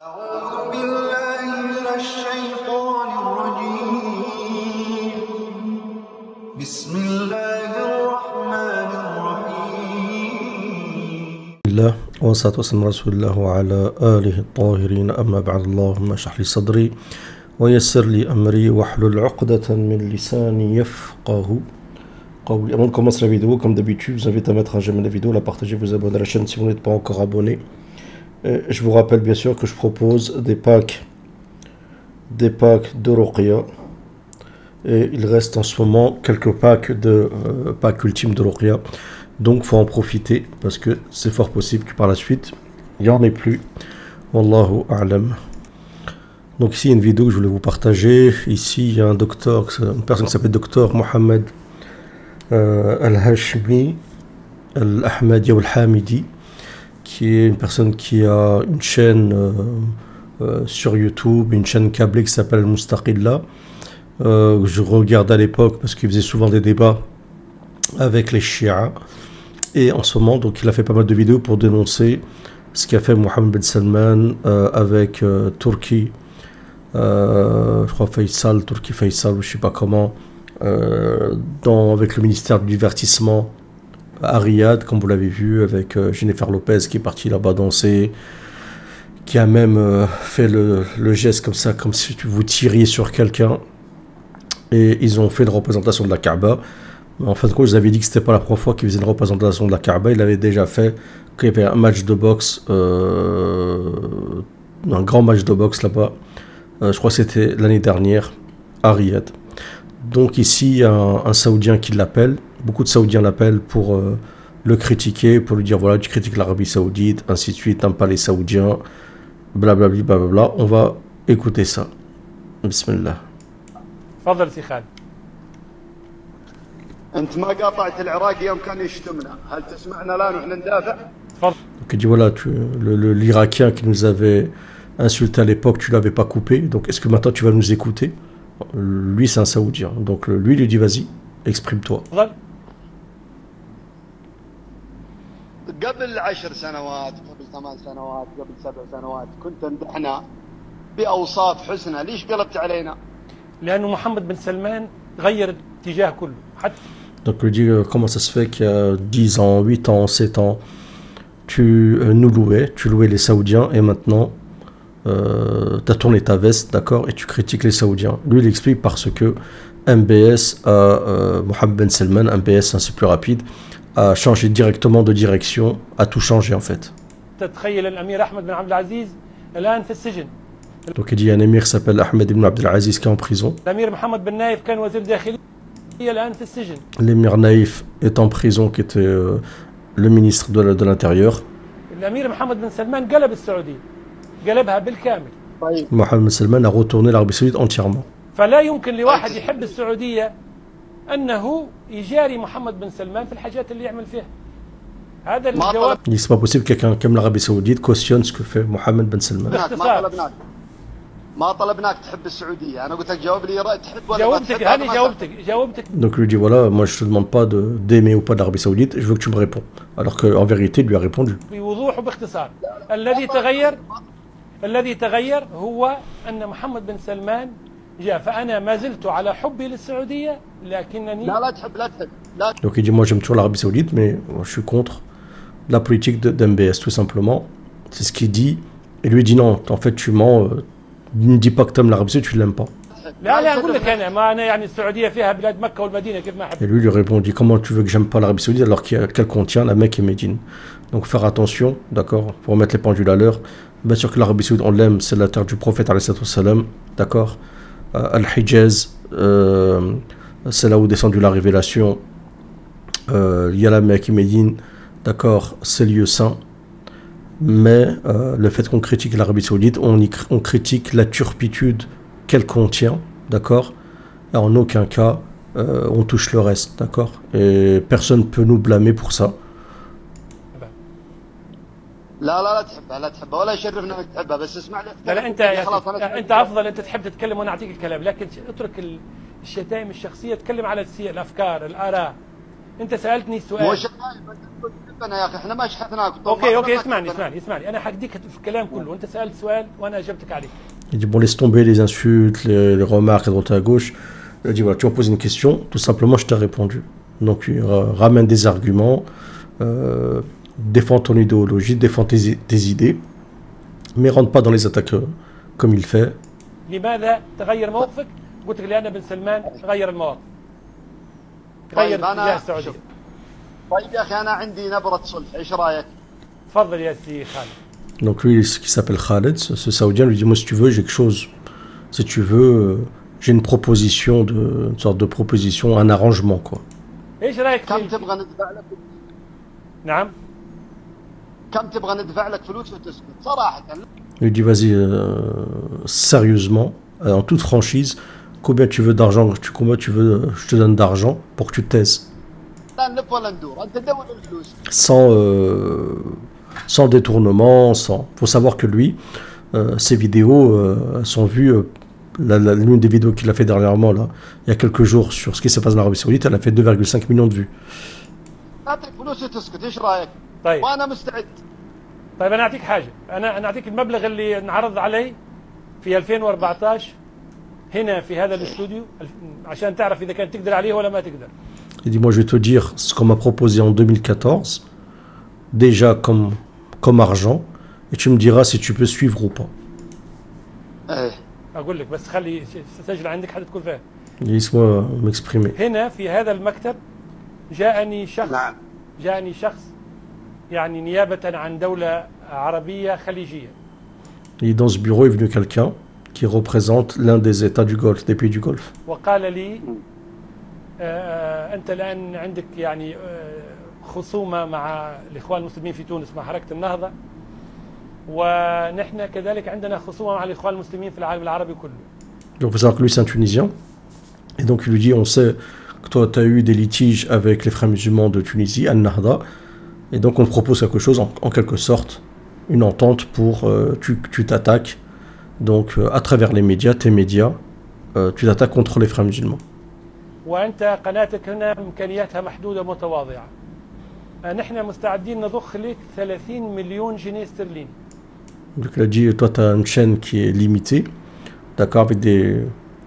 أعوذ بالله من الشيطان الرجيم. بسم الله الرحمن الرحيم. الله والصلاة والسلام على رسول الله وعلى آله الطاهرين. أما بعد، اللهم اشرح لي صدري ويسر لي أمري واحلل عقدة من لساني يفقه قولي. Avant de commencer la vidéo, comme d'habitude, je vous invite à mettre un j'aime la vidéo, la partager, vous abonner à la chaîne si vous n'êtes pas encore abonné. Je vous rappelle bien sûr que je propose des packs de Ruqya, et il reste en ce moment quelques packs ultimes de Ruqya, donc faut en profiter parce que c'est fort possible que par la suite il n'y en ait plus. Wallahu a'lam. Donc ici il y a une vidéo que je voulais vous partager. Ici il y a une personne qui s'appelle Docteur Mohamed Al-Hashmi Al-Ahmadi ou Al-Hamidi, qui est une personne qui a une chaîne sur YouTube, une chaîne câblée qui s'appelle Mustaqilla. Je regardais à l'époque parce qu'il faisait souvent des débats avec les chiites. Et en ce moment, donc, il a fait pas mal de vidéos pour dénoncer ce qu'a fait Mohammed Ben Salman avec Turki, je crois Turki Faisal, ou je sais pas comment, avec le ministère du divertissement à Riyad, comme vous l'avez vu, avec Jennifer Lopez qui est partie là-bas danser, qui a même fait le geste comme ça, comme si vous tiriez sur quelqu'un. Et ils ont fait une représentation de la Kaaba. En fin de compte, je vous avais dit que c'était pas la première fois qu'il faisait une représentation de la Kaaba. Il avait déjà fait, quand il y avait un match de boxe, un grand match de boxe là-bas. Je crois que c'était l'année dernière à Riyad. Donc ici, il y a un Saoudien qui l'appelle. Beaucoup de Saoudiens l'appellent pour le critiquer, pour lui dire voilà, tu critiques l'Arabie Saoudite, ainsi de suite, t'aimes pas les Saoudiens, blablabla, blablabla. On va écouter ça. Bismillah. تفضل سي خالد. انت ما قاطعت العراق يوم كان يشتمنا، هل تسمعنا الان واحنا ندافع؟ تفضل. Donc il dit voilà, l'Irakien qui nous avait insulté à l'époque, tu l'avais pas coupé, donc est-ce que maintenant tu vas nous écouter? Lui c'est un Saoudien, donc lui dit vas-y, exprime-toi. تفضل. قبل 10 سنوات، قبل 8 سنوات، قبل 7 سنوات كنت تمدحنا بأوصاف حسنى، ليش قلبت علينا؟ لأنه محمد بن سلمان غير الاتجاه كله حتى. Donc il dit comment ça se fait qu'il y a 10 ans, 8 ans, 7 ans, tu nous louais, tu louais les Saoudiens, et maintenant tu as tourné ta veste, d'accord, et tu critiques les Saoudiens. Lui il explique parce que MBS, Mohammed Ben Salman, MBS, hein, c'est plus rapide, a changé directement de direction, a tout changé en fait. تتخيل الأمير أحمد بن عبد العزيز الآن في السجن. Donc il dit il y a un émir qui s'appelle Ahmed ibn Abdelaziz qui est en prison. الأمير محمد بن نايف كان وزير داخلية الآن في السجن. L'émir Naïf est en prison, qui était le ministre de l'Intérieur. الأمير محمد بن سلمان قلب السعودية، قلبها بالكامل. Mohammed Ben Salman a retourné l'Arabie Saoudite entièrement. فلا يمكن لواحد يحب السعودية أنه يجاري محمد بن سلمان في الحاجات اللي يعمل فيها. هذا الجواب. Il n'est pas possible que quelqu'un qui aime l'Arabie Saoudite cautionne ce que fait Mohammed Ben Salman. ما طلبناك تحب السعودية، أنا قلت لك جاوب لي تحب ولا ما تحب. جاوبتك. Donc lui dit voilà, moi je te demande pas d'aimer ou pas l'Arabie Saoudite, je veux que tu me réponds. Alors qu'en vérité il lui a répondu. بوضوح وباختصار. الذي تغير هو أن محمد بن سلمان جاء، فأنا ما زلت على حبي للسعودية لكنني لا تحب. Donc il dit moi j'aime toujours l'Arabie Saoudite, mais je suis contre la politique d'MBS tout simplement. C'est ce qu'il dit. Et lui dit non, en fait tu mens. Ne dis pas que tu aimes l'Arabie Saoudite, tu ne l'aimes pas. Et lui répondit comment tu veux que j'aime pas l'Arabie Saoudite alors qu'elle contient la Mecque et Médine. Donc faire attention, d'accord, pour mettre les pendules à l'heure. Bien sûr que l'Arabie Saoudite on l'aime, c'est la terre du prophète alayhi salam, d'accord. Al-Hijaz, c'est là où descendu la révélation. Il y a la Mecque et Médine, d'accord, c'est lieu saint. Mais le fait qu'on critique l'Arabie Saoudite, on critique la turpitude qu'elle contient, d'accord. En aucun cas on touche le reste, d'accord. Et personne ne peut nous blâmer pour ça. لا تحبها، لا تحبها ولا يشرفنا انك تحبها، بس اسمع لي. لا انت افضل، انت تحب تتكلم وانا اعطيك الكلام، لكن اترك الشتائم الشخصيه، تكلم على الافكار، الاراء. انت سالتني مو سؤال. شايف انا يا اخي احنا ما شحتناك. اوكي اسمعني انا حديك في الكلام كله، انت سالت سؤال وانا اجبتك عليه. Il dit bon, laisse tomber les insultes, les remarques à droite et à gauche. Il a dit voilà, tu m'as posé une question, tout simplement je t'ai répondu. Donc il ramène des arguments, défend ton idéologie, défend tes idées, mais rentre pas dans les attaques comme il fait. لماذا تغير موقفك؟ قلت لك لان بن سلمان غير المواقف. غير اتجاه السعوديه. طيب يا اخي انا عندي نبره صلح، ايش رايك؟ تفضل يا سي خالد. Donc lui, qui s'appelle Khaled, ce Saoudien, lui dit moi si tu veux j'ai quelque chose, si tu veux j'ai une proposition, une sorte de proposition, un arrangement quoi. ايش رايك كم تبغى ندفع لك؟ نعم. كم تبغى ندفع لك فلوس وتسكت صراحه؟ Il lui dit vas-y sérieusement, en toute franchise, combien tu veux d'argent, combien tu veux, je te donne d'argent pour que tu te taises. لا نلف ولا ندور، انت دور الفلوس. Sans détournement, sans. Faut savoir que lui, ses vidéos sont vues. L'une des vidéos qu'il a fait dernièrement, là, il y a quelques jours, sur ce qui se passe en Arabie Saoudite, elle a fait 2,5 millions de vues. اعطيك فلوس وتسكت، ايش رايك؟ طيب. وانا مستعد. طيب انا اعطيك حاجه، انا اعطيك المبلغ اللي انعرض علي في 2014 هنا في هذا الاستوديو عشان تعرف اذا كان تقدر عليه ولا ما تقدر. Il dit moi je vais te dire ce qu'on m'a proposé en 2014, déjà comme argent, et tu me diras si tu peux suivre ou pas. ايه اقول لك بس خلي سجل عندك حتى تكون فاهم. Laisse-moi m'exprimer. هنا في هذا المكتب جاءني شخص. نعم. جاءني شخص يعني نيابة عن دولة عربية خليجية. Et dans ce bureau est venu quelqu'un qui représente l'un des États du Golfe, des pays du Golfe. وقال لي أنت الآن عندك يعني خصومة مع الإخوان المسلمين في تونس مع حركة النهضة، ونحن كذلك عندنا خصومة مع الإخوان المسلمين في العالم العربي كله. Donc il faut savoir que lui c'est un Tunisien, et donc il lui dit on sait que toi tu as eu des litiges avec les frères musulmans de Tunisie, Al-Nahda, et donc on te propose quelque chose en quelque sorte, une entente pour tu t'attaques, donc à travers les médias, tes médias, tu t'attaques contre les frères musulmans. وأنت قناتك هنا إمكانياتها محدودة متواضعة. نحن مستعدين نضخ لك 30 مليون جنيه استرليني. Donc il a dit toi tu as une chaîne qui est limitée, d'accord,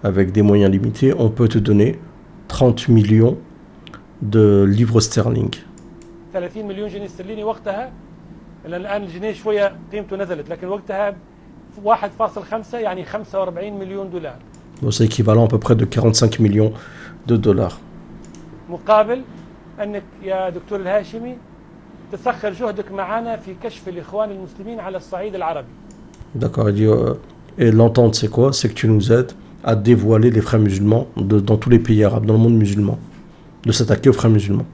avec des moyens limités, on peut te donner 30 millions de livres sterling. 30 مليون جنيه استرليني وقتها، لأن الآن الجنيه شوية قيمته نزلت، لكن وقتها 1.5 يعني 45 مليون دولار. Donc c'est équivalent à peu près de 45 millions de dollars. مقابل أنك يا دكتور الهاشمي تسخر جهدك معنا في كشف الإخوان المسلمين على الصعيد العربي. D'accord, il dit et l'entente c'est quoi? C'est que tu nous aides à dévoiler les frères musulmans dans tous les pays arabes, dans le monde musulman, de s'attaquer aux frères musulmans.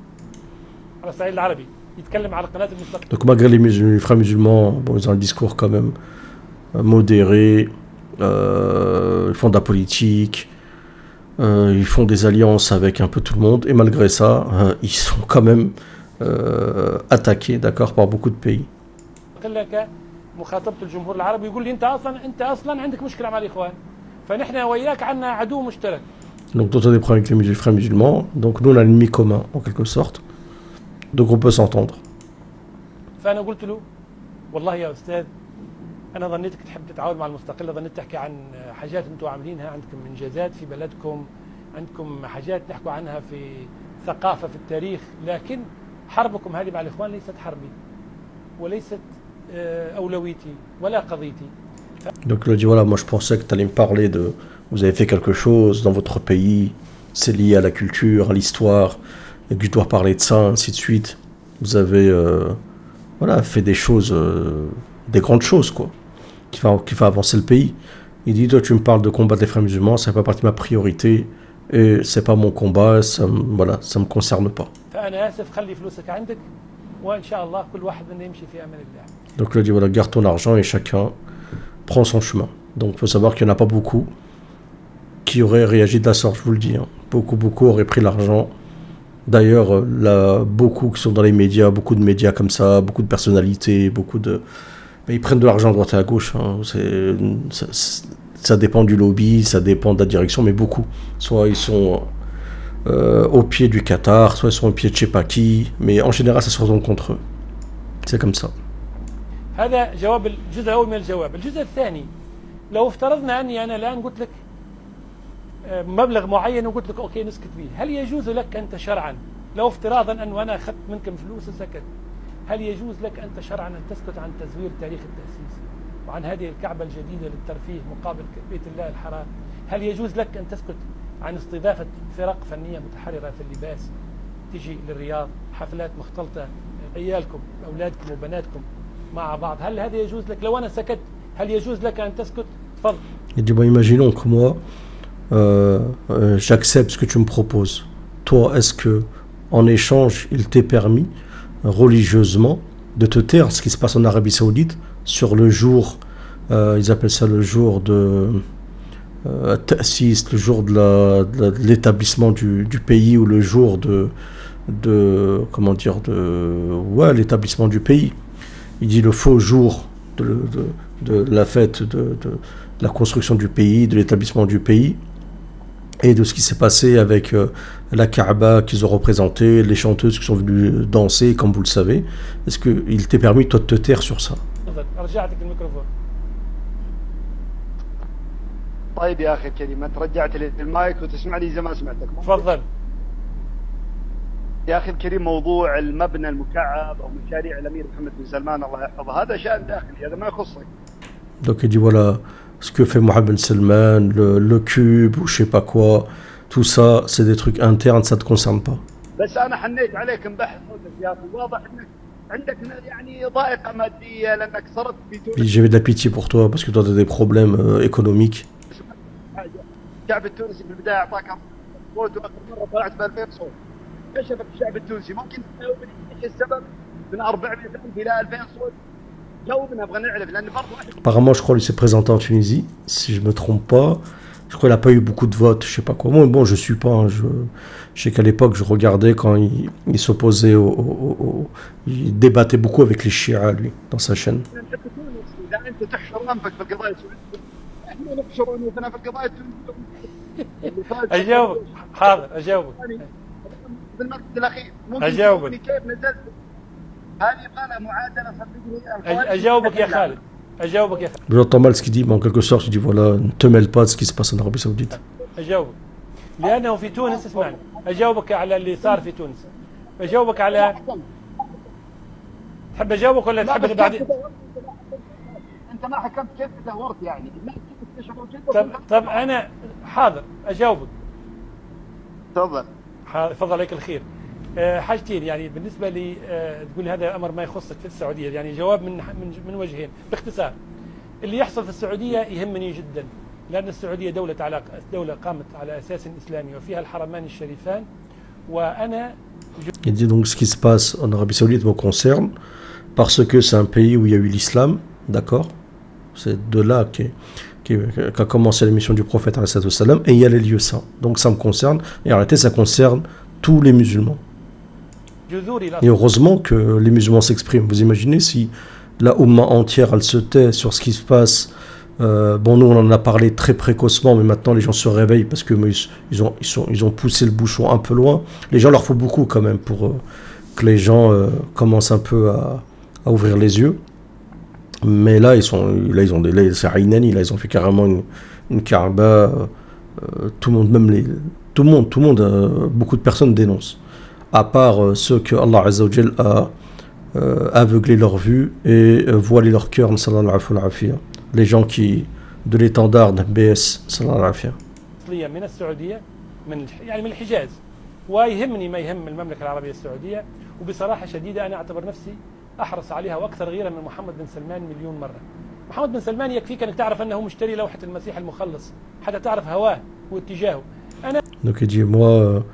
على الصعيد العربي يتكلم على قناة المستقبل. Donc malgré les frères musulmans, bon, ils ont un discours quand même modéré, ils font de la politique, ils font des alliances avec un peu tout le monde, et malgré ça, ils sont quand même attaqués, d'accord, par beaucoup de pays. قال لك مخاطبة الجمهور العربي يقول لي أنت أصلا عندك مشكلة مع الإخوان، فنحن وياك عندنا عدو مشترك. Donc toi tu as des problèmes avec les frères musulmans, donc nous on a un ennemi commun en quelque sorte, donc on peut s'entendre. فأنا قلت له والله يا أستاذ أنا ظنيتك تحب تتعاون مع المستقلة، ظنيت تحكي عن حاجات أنتم عاملينها، عندكم إنجازات في بلدكم، عندكم حاجات نحكوا عنها في ثقافة في التاريخ، لكن حربكم هذه مع الإخوان ليست حربي وليست أولويتي ولا قضيتي. Donc il a dit voilà, moi je pensais que tu allais me parler de vous avez fait quelque chose dans votre pays, c'est lié à la culture, à l'histoire, et que je dois parler de ça, ainsi de suite. Vous avez voilà, fait des choses, des grandes choses quoi, qui fait avancer le pays. Il dit toi tu me parles de combattre les frères musulmans, ça fait pas partie de ma priorité et c'est pas mon combat, ça voilà, ça me concerne pas. فأنا آسف خلي فلوسك عندك وإن شاء الله كل واحد منا يمشي في أمان الله. Donc il a dit voilà, garde ton argent et chacun prend son chemin. Donc il faut savoir qu'il n'y en a pas beaucoup qui auraient réagi de la sorte, je vous le dis. Hein. Beaucoup auraient pris l'argent. D'ailleurs, là, beaucoup qui sont dans les médias, beaucoup de médias comme ça, beaucoup de personnalités, beaucoup de... Mais ils prennent de l'argent à droite et à gauche. Hein. Ça dépend du lobby, ça dépend de la direction, mais beaucoup. Soit ils sont au pied du Qatar, soit ils sont au pied de je sais pas qui, mais en général ça se retourne contre eux. C'est comme ça. هذا جواب الجزء الأول من الجواب. الجزء الثاني لو افترضنا أني أنا الآن قلت لك مبلغ معين وقلت لك أوكي نسكت فيه، هل يجوز لك أنت شرعا لو افتراضا أن أنا أخذت منكم فلوس وسكت، هل يجوز لك أنت شرعا أن تسكت عن تزوير تاريخ التأسيس وعن هذه الكعبة الجديدة للترفيه مقابل بيت الله الحرام؟ هل يجوز لك أن تسكت عن استضافة فرق فنية متحررة في اللباس تجي للرياض، حفلات مختلطة عيالكم أولادكم وبناتكم مع بعض؟ هل هذا يجوز لك؟ لو أنا سكت هل يجوز لك أن تسكت؟ تفضل. Il dit, bon, imaginons que moi, j'accepte ce que tu me proposes. Toi, est-ce que, en échange, il t'est permis, religieusement, de te taire ce qui se passe en Arabie Saoudite sur le jour, ils appellent ça le jour de Ta'sis, le jour de l'établissement du pays, ou le jour comment dire, ouais, l'établissement du pays. Il dit le faux jour de la fête de la construction du pays, de l'établissement du pays, et de ce qui s'est passé avec la Kaaba qu'ils ont représenté, les chanteuses qui sont venues danser, comme vous le savez. Est-ce qu'il t'est permis toi de te taire sur ça? طيب يا اخي الكريم، انت رجعت لي المايك وتسمعني زي ما سمعتك. تفضل. يا اخي الكريم، موضوع المبنى المكعب او مشاريع الامير محمد بن سلمان الله يحفظه هذا شأن داخلي، هذا ما يخصك. Donc il dit voilà, ce que fait Mohammed Ben Salman, le cube ou je sais pas quoi, tout ça c'est des trucs internes, ça te concerne pas. بس انا حنيت عليك مبحث يا اخي، واضح انك عندك يعني ضائقه ماديه لانك صرت في تونس. J'avais de la pitié pour toi parce que toi tu as des problèmes économiques. الشعب التونسي في البدايه اعطاك صوت، واخر مره طلعت ب 2000 صوت. كشفك الشعب التونسي، ممكن تجاوبني ايش السبب من 400,000 الى 2000 صوت؟ جاوبنا، ابغى نعرف لان برضه. Apparemment, je crois qu'il s'est présenté en Tunisie, si je me trompe pas. Je crois qu'il n'a pas eu beaucoup de votes, je sais pas quoi. Moi, bon, je suis pas. Je sais qu'à l'époque, je regardais quand il s'opposait il débattait beaucoup avec les chiites, lui, dans sa chaîne. أجاوبك. حاضر أجاوبك. بالمركز الأخير أجاوبك. كيف نزلت؟ هذه قالها معادلة صدقني. أجاوبك يا خالد. أجاوبك يا خالد. J'entends mal ce qu'il dit, mais en quelque sorte, il dit voilà, ne te mêle pas de ce qui se passe en Arabie Saoudite. أجاوبك. لأنه في تونس، اسمعني، أجاوبك على اللي صار في تونس. أجاوبك على. تحب أجاوبك ولا تحب بعدين؟ أنت ما حكمت كيف تدهورت يعني. طب أنا حاضر أجاوبك. تفضل. تفضل عليك الخير. حاجتين يعني بالنسبة لي، تقول هذا أمر ما يخصك في السعودية، يعني جواب من وجهين باختصار. اللي يحصل في السعودية يهمني جدا، لأن السعودية دولة قامت على أساس إسلامي وفيها الحرمان الشريفان، وأنا. Il dit donc ce qui se passe en Arabie Saoudite me concerne parce que c'est un pays où il y a eu l'islam, d'accord? C'est de là qu'a commencé la mission du prophète et il y a les lieux saints. Donc ça me concerne, et en réalité ça concerne tous les musulmans. Et heureusement que les musulmans s'expriment. Vous imaginez si la Oumma entière elle se tait sur ce qui se passe. Bon, nous on en a parlé très précocement, mais maintenant les gens se réveillent parce que ils ont poussé le bouchon un peu loin. Les gens, leur faut beaucoup quand même pour que les gens commencent un peu à ouvrir les yeux. Mais là ils ont des c'est Aynani, là ils ont fait carrément une Kaaba. Tout le monde, beaucoup de personnes dénoncent, à part ceux que Allah Azza wa Jal a aveuglé leur vue et voilé leur cœur, les gens qui de l'étendard de BS من السعودية، يعني من الحجاز، ويهمني ما يهم المملكة العربية السعودية، وبصراحة شديدة أنا أعتبر نفسي أحرص عليها وأكثر غيرة من محمد بن سلمان مليون مرة. محمد بن سلمان يكفيك أنك تعرف أنه مشتري لوحة المسيح المخلص حتى تعرف هواه واتجاهه. أنا. Donc il dit moi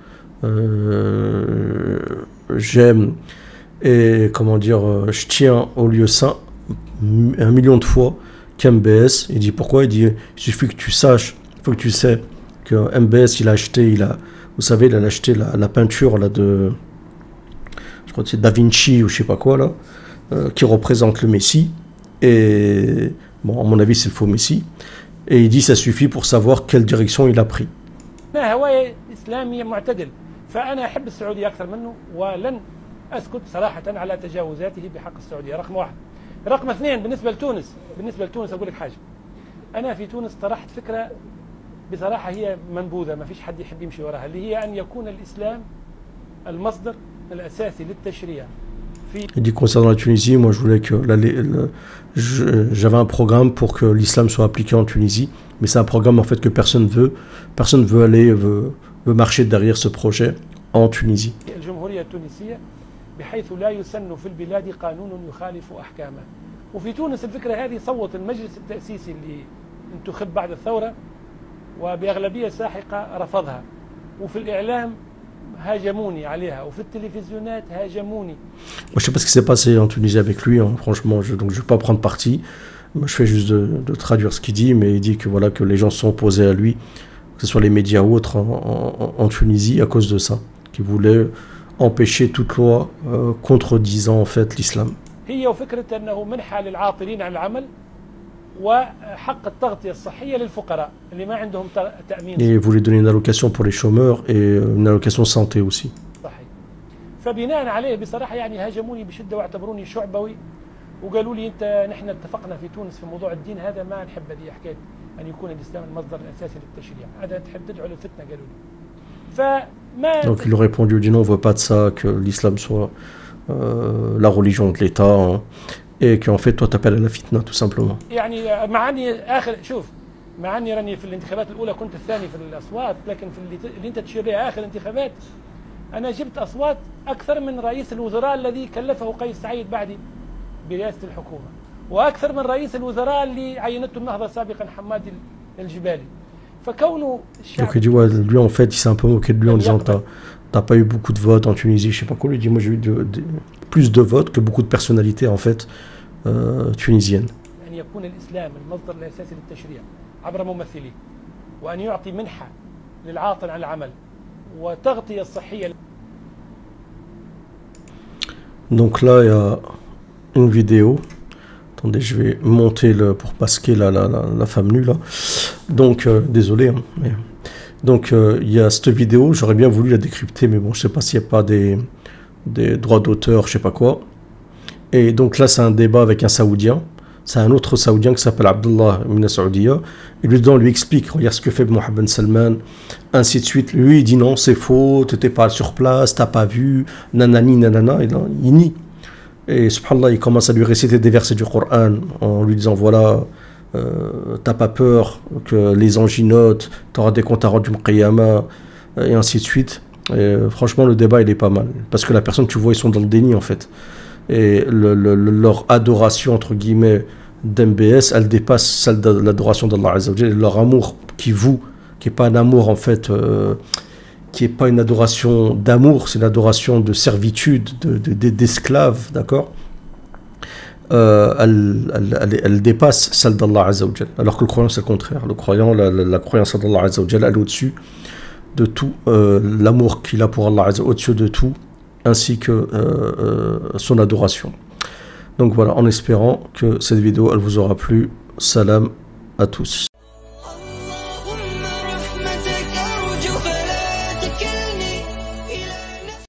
j'aime et comment dire je tiens au lieu saint 1 million de fois qu'MBS. Il dit pourquoi? Il dit il suffit que tu saches, il faut que tu sais que MBS vous savez il a acheté la peinture là de, je crois que c'est Da Vinci ou je sais pas quoi là, qui représente le Messie, et bon à mon avis c'est le faux Messie, et il dit ça suffit pour savoir quelle direction il a pris. إسلامي معتدل. فأنا أحب السعودية أكثر منه، ولن أسكت صراحة على تجاوزاته بحق السعودية. رقم واحد. رقم اثنين، بالنسبة لتونس أقول لك حاجة. أنا في تونس طرحت فكرة بصراحة هي منبوذة، ما فيش حد يحب يمشي وراها، اللي هي أن يكون الإسلام المصدر الأساسي للتشريع. Il dit concernant la Tunisie, moi je voulais que j'avais un programme pour que l'islam soit appliqué en Tunisie, mais c'est un programme en fait que personne veut marcher derrière ce projet en Tunisie. الجمهورية التونسية بحيث لا يسن في البلاد قانون يخالف أحكامه. وفي تونس الفكرة هذه صوت المجلس التأسيسي اللي انتخب بعد الثورة وبأغلبية ساحقة رفضها، وفي الإعلام هاجموني عليها، وفي التلفزيونات هاجموني. Moi, je sais pas ce qui s'est passé en Tunisie avec lui, hein. Franchement, donc je vais pas prendre parti. Moi, je fais juste de traduire ce qu'il dit, mais il dit que voilà que les gens sont opposés à lui, que ce soit les médias ou autres en Tunisie à cause de ça, qui voulaient empêcher toute loi contredisant en fait l'islam. هي وفكرة أنه منحة للعاطلين عن العمل وحق التغطية الصحية للفقراء اللي ما عندهم تأمين. Et voulait donner une allocation pour les chômeurs et une allocation santé aussi. صحيح. فبناء عليه بصراحة يعني هاجموني بشدة واعتبروني شعبوي، وقالوا لي أنت نحن اتفقنا في تونس في موضوع الدين هذا ما نحب هذه حكاية أن يكون الإسلام المصدر الأساسي للتشريع، هذا تحب تدعو للفتنة قالوا لي. فما Donc il a répondu, il dit non, on veut pas de ça, que l'islam soit la religion de l'État, hein, et qu'en fait toi t'appelles à la fitna tout simplement. يعني مع اني مع اني راني في الانتخابات الاولى كنت الثاني في الاصوات، لكن في اللي انت تشير لها اخر انتخابات انا جبت اصوات اكثر من رئيس الوزراء الذي كلفه قيس سعيد بعدي برئاسه الحكومه، واكثر من رئيس الوزراء اللي عينته النهضه سابقا حماد الجبالي. فكونه الشعب. Donc il dit ouais, lui en fait il s'est un peu moqué de lui en disant t'as pas eu beaucoup de votes en Tunisie, je sais pas quoi. Lui dit moi j'ai eu plus de votes que beaucoup de personnalités en fait tunisiennes. أن يكون الإسلام المصدر الأساسي للتشريع عبر ممثليه، وأن يعطي منحة للعاطل عن العمل وتغطية الصحية. Donc là il y a une vidéo. Attendez, je vais monter pour masquer la femme nue là. Donc désolé, hein, mais donc il y a cette vidéo, j'aurais bien voulu la décrypter, mais bon, je sais pas s'il n'y a pas des droits d'auteur, je sais pas quoi. Et donc là, c'est un débat avec un Saoudien. C'est un autre Saoudien qui s'appelle Abdullah Mina Saoudia. Et lui, dedans, lui explique, regarde ce que fait Mohammed Ben Salman, ainsi de suite. Lui, il dit non, c'est faux, tu n'étais pas sur place, tu n'as pas vu, nanani, nanana. Et là, il nie. Et subhanallah, il commence à lui réciter des versets du Coran en lui disant voilà, t'as pas peur que les anges notent, t'auras des comptes à rendre du Qiyamah, et ainsi de suite. Et franchement, le débat il est pas mal parce que la personne, tu vois, ils sont dans le déni en fait. Et leur adoration entre guillemets d'MBS, elle dépasse celle de l'adoration d'Allah Azza wa Jalla. Leur amour qui est pas un amour en fait. Qui n'est pas une adoration d'amour, c'est une adoration de servitude, d'esclave, d'accord, elle dépasse celle d'Allah Azza wa Jalla. Alors que le croyant, c'est le contraire. Le croyant, la croyance d'Allah Azza wa Jalla, elle est au-dessus de tout. L'amour qu'il a pour Allah Azza wa Jalla, au-dessus de tout, ainsi que son adoration. Donc voilà, en espérant que cette vidéo, elle vous aura plu. Salam à tous.